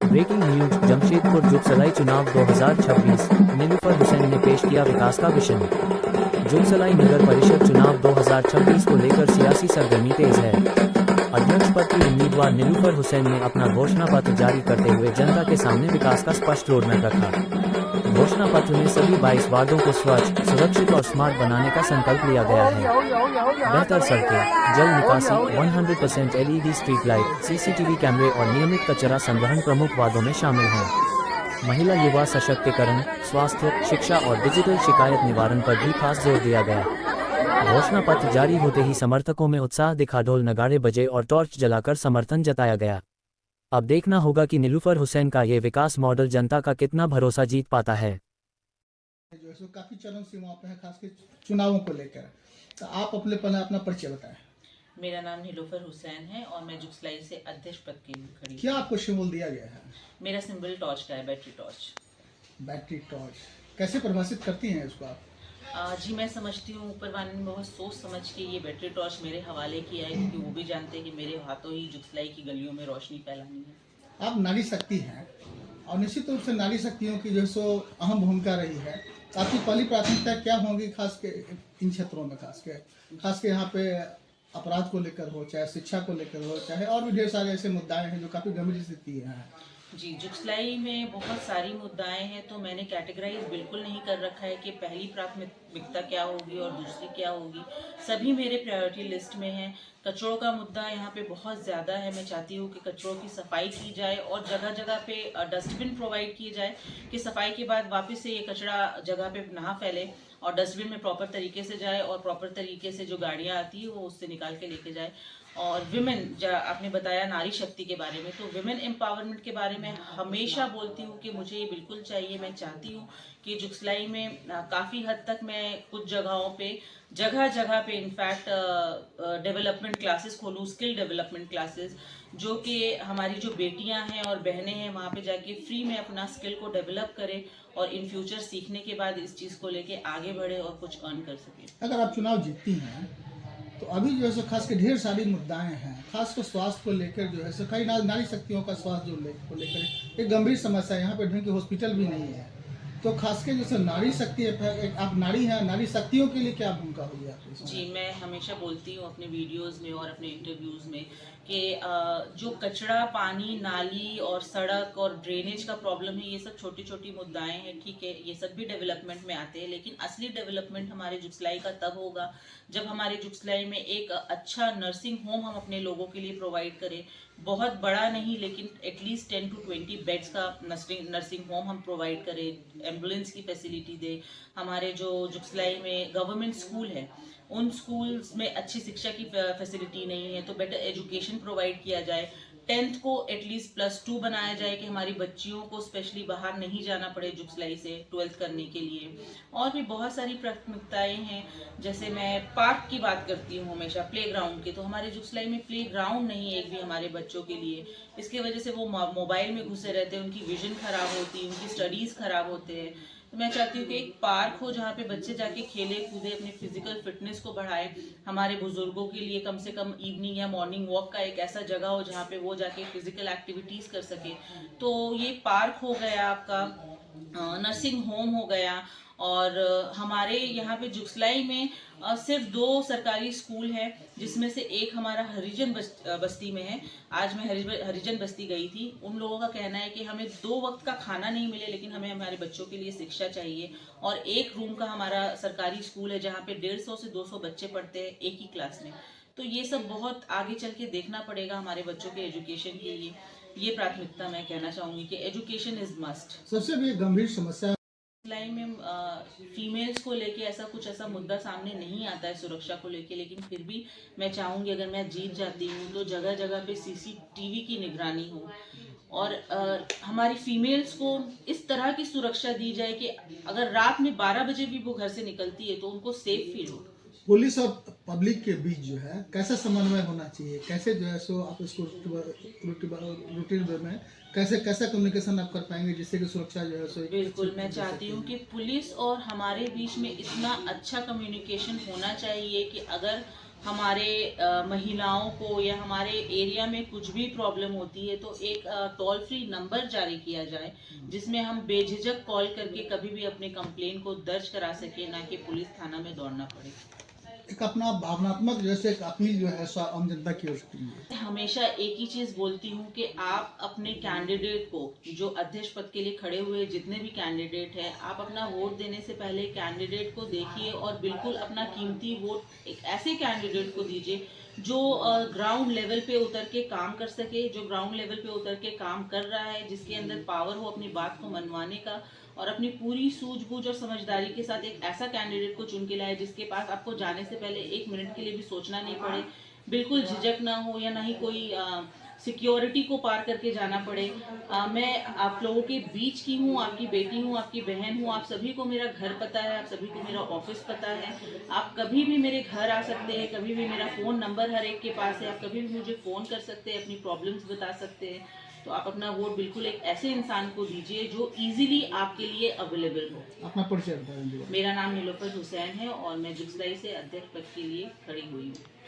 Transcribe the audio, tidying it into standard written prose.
Breaking news Jamshedpur Jugsalai चुनाव 2026 नीलूफर हुसैन ने पेश किया विकास का विजन। जुगसलाई नगर परिषद चुनाव 2026 को लेकर सियासी सरगर्मी तेज है। अध्यक्ष पद की उम्मीदवार नीलूफर हुसैन ने अपना घोषणा पत्र जारी करते हुए जनता के सामने विकास का स्पष्ट रोडमैप रखा। घोषणा पत्र में सभी 22 वार्डों को स्वच्छ, सुरक्षित और स्मार्ट बनाने का संकल्प लिया गया है। बेहतर सड़कें, जल निकासी, 100% LED स्ट्रीट लाइट, CCTV कैमरे और नियमित कचरा संग्रहण प्रमुख वादों में शामिल हैं। महिला युवा सशक्तिकरण, स्वास्थ्य, शिक्षा और डिजिटल शिकायत निवारण पर भी खास जोर दिया गया। घोषणा पत्र जारी होते ही समर्थकों में उत्साह दिखा, ढोल नगाड़े बजे और टॉर्च जलाकर समर्थन जताया गया। अब देखना होगा कि नीलूफर हुसैन का ये विकास मॉडल जनता का कितना भरोसा जीत पाता है। जो है काफी चरम सीमाओं पे है, खासकर चुनावों को लेकर। तो आप अपना परिचय बताएं। मेरा नाम नीलूफर हुसैन है और मैं जुगसलाई से अध्यक्ष पद के लिए खड़ी हूँ। क्या आपको सिंबल दिया गया है? मेरा सिंबल टॉर्च का है, बैटरी टॉर्च। बैटरी टॉर्च कैसे परिभाषित करती हैं इसको आप? जी मैं समझती हूँ ऊपर वाले ने बहुत सोच समझ के ये बैटरी टॉर्च मेरे हवाले किया है, क्योंकि वो भी जानते हैं कि मेरे हाथों ही जुगसलाई की गलियों में रोशनी फैलानी है। आप नारी शक्ति हैं और निश्चित रूप से नारी शक्तियों की जो सो अहम भूमिका रही है। आपकी पहली प्राथमिकता क्या होगी खास के इन क्षेत्रों में, खास के यहाँ पे अपराध को लेकर हो, चाहे शिक्षा को लेकर हो, चाहे और भी ढेर सारे ऐसे मुद्दे हैं जो काफी गंभीर स्थिति है। जी जुगसलाई में बहुत सारी मुद्दाएं हैं, तो मैंने कैटेगराइज बिल्कुल नहीं कर रखा है कि पहली प्राथमिकता क्या होगी और दूसरी क्या होगी। सभी मेरे प्रायोरिटी लिस्ट में हैं। कचरों का मुद्दा यहाँ पे बहुत ज़्यादा है। मैं चाहती हूँ कि कचरों की सफाई की जाए और जगह जगह पे डस्टबिन प्रोवाइड किए जाए कि सफाई के बाद वापस से ये कचरा जगह पे ना फैले और डस्टबिन में प्रॉपर तरीके से जाए और प्रॉपर तरीके से जो गाड़ियाँ आती है वो उससे निकाल के लेके जाए। और विमेन, आपने बताया नारी शक्ति के बारे में, तो विमेन एम्पावरमेंट के बारे में हमेशा बोलती हूँ कि मुझे ये बिल्कुल चाहिए। मैं चाहती हूँ कि जुगसलाई में काफ़ी हद तक मैं कुछ जगहों पे जगह जगह पे इनफैक्ट डेवलपमेंट क्लासेस खोलूँ, स्किल डेवलपमेंट क्लासेस, जो कि हमारी जो बेटियां हैं और बहनें हैं वहाँ पे जाके फ्री में अपना स्किल को डेवलप करें और इन फ्यूचर सीखने के बाद इस चीज़ को लेके आगे बढ़े और कुछ अर्न कर सके। अगर आप चुनाव जीतती हैं तो अभी जो है खास के ढेर सारी मुद्दाएं हैं, खास कर स्वास्थ्य को लेकर जो है कई नारी शक्तियों का स्वास्थ्य को लेकर एक गंभीर समस्या है। यहाँ पे ढंग के हॉस्पिटल भी नहीं है। तो खास के जैसे नारी शक्ति है, आप नारी हैं, नारी शक्तियों के लिए क्या भूमिका होगी आपकी? जी मैं हमेशा बोलती हूँ अपने वीडियोस में और अपने इंटरव्यूज में कि जो कचरा, पानी, नाली और सड़क और ड्रेनेज का प्रॉब्लम है, ये सब छोटी छोटी मुद्दाएं हैं, ठीक है, ये सब भी डेवलपमेंट में आते हैं, लेकिन असली डेवलपमेंट हमारे जुगसलाई का तब होगा जब हमारे जुगसलाई में एक अच्छा नर्सिंग होम हम अपने लोगों के लिए प्रोवाइड करें। बहुत बड़ा नहीं, लेकिन एटलीस्ट 10 to 20 बेड्स का नर्सिंग होम हम प्रोवाइड करें, एम्बुलेंस की फैसिलिटी दें। हमारे जो जुगसलाई में गवर्नमेंट स्कूल है, उन स्कूल्स में अच्छी शिक्षा की फैसिलिटी नहीं है, तो बेटर एजुकेशन प्रोवाइड किया जाए। 10th को एटलीस्ट +2 बनाया जाए कि हमारी बच्चियों को स्पेशली बाहर नहीं जाना पड़े जुगसलाई से 12th करने के लिए। और भी बहुत सारी प्राथमिकताएं हैं, जैसे मैं पार्क की बात करती हूँ हमेशा, प्लेग्राउंड की, तो हमारे जुगसलाई में प्लेग्राउंड नहीं है एक भी हमारे बच्चों के लिए। इसकी वजह से वो मोबाइल में घुसे रहते हैं, उनकी विजन खराब होती है, उनकी स्टडीज खराब होते हैं। तो मैं चाहती हूँ कि एक पार्क हो जहाँ पे बच्चे जाके खेले कूदे, अपनी फिजिकल फिटनेस को बढ़ाए। हमारे बुजुर्गों के लिए कम से कम इवनिंग या मॉर्निंग वॉक का एक ऐसा जगह हो जहाँ पे वो जाके फिजिकल एक्टिविटीज कर सके। तो ये पार्क हो गया आपका, नर्सिंग होम हो गया। और हमारे यहाँ पे जुगसलाई में सिर्फ 2 सरकारी स्कूल हैं, जिसमें से एक हमारा हरिजन बस्ती में है। आज मैं हरिजन बस्ती गई थी। उन लोगों का कहना है कि हमें 2 वक्त का खाना नहीं मिले, लेकिन हमें हमारे बच्चों के लिए शिक्षा चाहिए। और 1 रूम का हमारा सरकारी स्कूल है जहाँ पे 150 से 200 बच्चे पढ़ते हैं एक ही क्लास में। तो ये सब बहुत आगे चल के देखना पड़ेगा हमारे बच्चों के एजुकेशन के लिए। ये प्राथमिकता मैं कहना चाहूँगी कि एजुकेशन इज मस्ट। सबसे भी गंभीर समस्या जुगसलाई में फीमेल्स को लेके ऐसा मुद्दा सामने नहीं आता है सुरक्षा को लेके, लेकिन फिर भी मैं चाहूँगी अगर मैं जीत जाती हूँ तो जगह जगह पे CCTV की निगरानी हो और हमारी फीमेल्स को इस तरह की सुरक्षा दी जाए कि अगर रात में 12 बजे भी वो घर से निकलती है तो उनको सेफ फील हो। पुलिस और पब्लिक के बीच जो है कैसा समन्वय होना चाहिए, कैसे जो है सो आप इसको रूटीन में कैसे कम्युनिकेशन आप कर पाएंगे जिससे कि सुरक्षा जो है सो? बिल्कुल, मैं चाहती हूँ कि पुलिस और हमारे बीच में इतना अच्छा कम्युनिकेशन होना चाहिए कि अगर हमारे महिलाओं को या हमारे एरिया में कुछ भी प्रॉब्लम होती है तो एक टोल फ्री नंबर जारी किया जाए जिसमें हम बेझिझक कॉल करके कभी भी अपने कंप्लेन को दर्ज करा सके, ना कि पुलिस थाना में दौड़ना पड़े। एक अपना भावनात्मक जैसे एक अपील जो है आम जनता की ओर से कीजिए। हमेशा एक ही चीज बोलती हूँ कि आप अपने कैंडिडेट को, जो अध्यक्ष पद के लिए खड़े हुए जितने भी कैंडिडेट हैं, आप अपना वोट देने से पहले कैंडिडेट को देखिए और बिल्कुल अपना कीमती वोट एक ऐसे कैंडिडेट को दीजिए जो ग्राउंड लेवल पे उतर के काम कर सके, जो ग्राउंड लेवल पे उतर के काम कर रहा है, जिसके अंदर पावर हो अपनी बात को मनवाने का, और अपनी पूरी सूझबूझ और समझदारी के साथ एक ऐसा कैंडिडेट को चुन के लाए जिसके पास आपको जाने से पहले 1 मिनट के लिए भी सोचना नहीं पड़े, बिल्कुल झिझक ना हो या ना ही कोई सिक्योरिटी को पार करके जाना पड़े। मैं आप लोगों के बीच की हूँ, आपकी बेटी हूँ, आपकी बहन हूँ, आप सभी को मेरा घर पता है, आप सभी को मेरा ऑफिस पता है, आप कभी भी मेरे घर आ सकते हैं, कभी भी मेरा फ़ोन नंबर हर एक के पास है, आप कभी भी मुझे फ़ोन कर सकते हैं, अपनी प्रॉब्लम्स बता सकते हैं। तो आप अपना वोट बिल्कुल एक ऐसे इंसान को दीजिए जो इजीली आपके लिए अवेलेबल हो। अपना परिचय बता दीजिए। मेरा नाम नीलोफर हुसैन है और मैं जुगसलाई से अध्यक्ष पद के लिए खड़ी हुई हूँ।